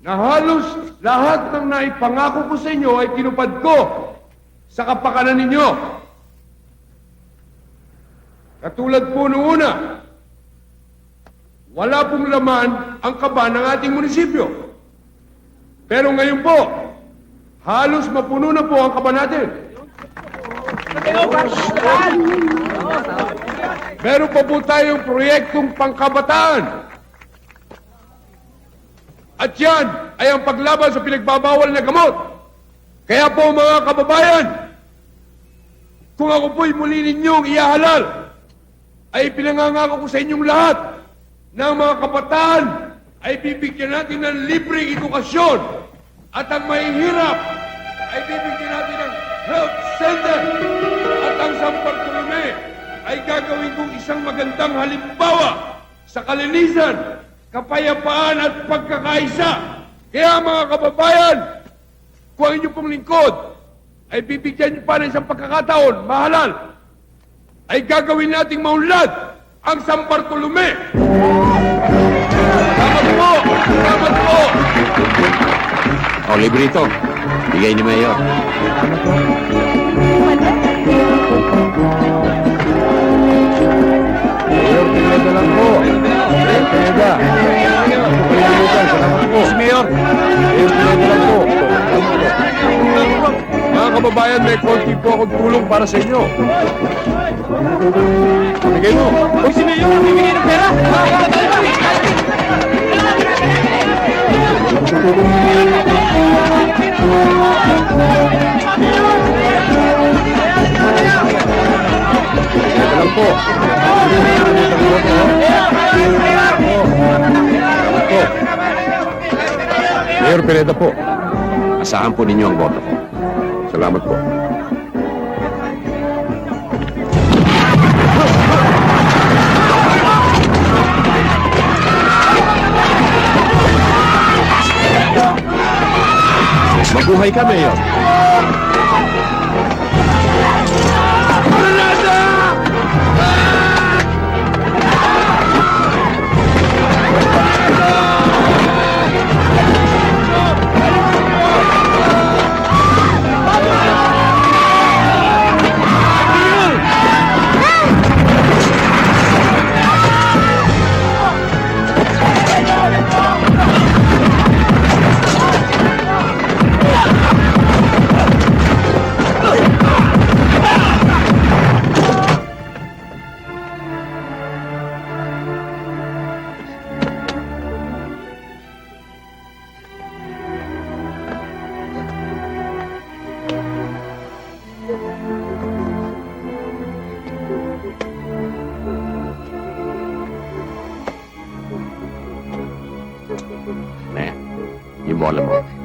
na halos lahat ng naipangako ko sa inyo ay tinupad ko sa kapakanan ninyo. Katulad po noong una, wala pong laman ang kaba ng ating munisipyo. Pero ngayon po, halos mapuno na po ang kaba natin. Meron pa po tayong proyektong pangkabataan. At yan ay ang paglaban sa pinagbabawal na gamot. Kaya po mga kababayan, kung ako po'y muli ninyong ihahalal, ay pinangangako ko sa inyong lahat na ang mga kabataan ay bibigyan natin ng libreng edukasyon at ang mahihirap ay bibigyan natin ng health center at ang San Bartolome ay gagawin kong isang magandang halimbawa sa kalinisan, kapayapaan at pagkakaisa. Kaya mga kababayan, kung ang inyong pong lingkod ay bibigyan niyo pa ng isang pagkakataon, mahalal, ay gagawin nating maunlad ang San Bartolome. Salamat po! Salamat po! O, libre ito. Bigay ni Mayor. Mayor, pineda lang po. Pineda. Salamat po. Si Mayor. Mayor, pineda lang po. Mga kababayan, may konti po akong tulong para sa inyo. Bigay mo. Uy, si Mayor, bibigay ng pera. Pineda lang po. Mayor, pineda po. Asahan po ninyo ang boto ko. Salamat po. Mabuhay ka, Mayor. Ne, yung bola mo.